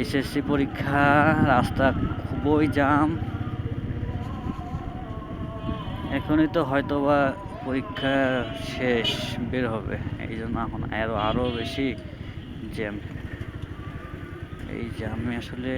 SSC পরীক্ষা, রাস্তা খুবই জ্যাম। এখনই তো হয়তোবা পরীক্ষা শেষ, বের হবে, এই জন্য এখন আরো বেশি জ্যাম। এই জ্যামে আসলে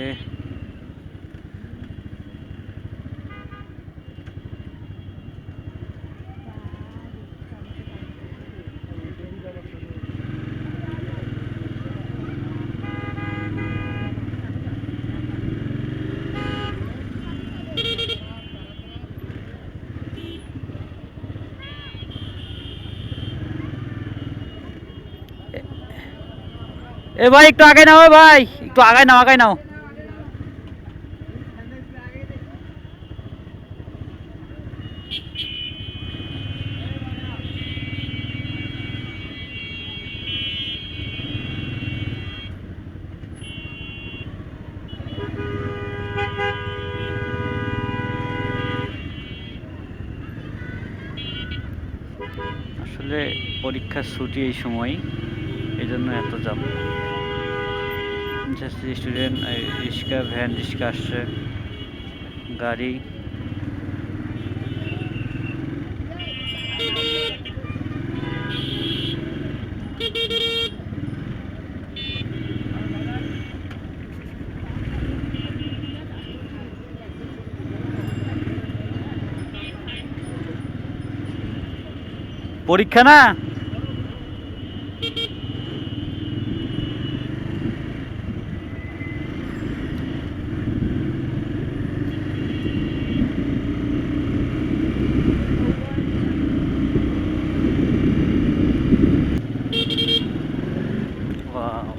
এ ভাই একটু আগে নাও, ভাই একটু আগে নাও, আগে নাও। আসলে পরীক্ষার ছুটি এই সময়, এই জন্য এত জ্যাম। স্টুডেন্ট, রিক্সা, ভ্যান, রিক্সা আসছে, গাড়ি। পরীক্ষা না? Wow,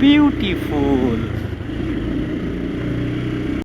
beautiful.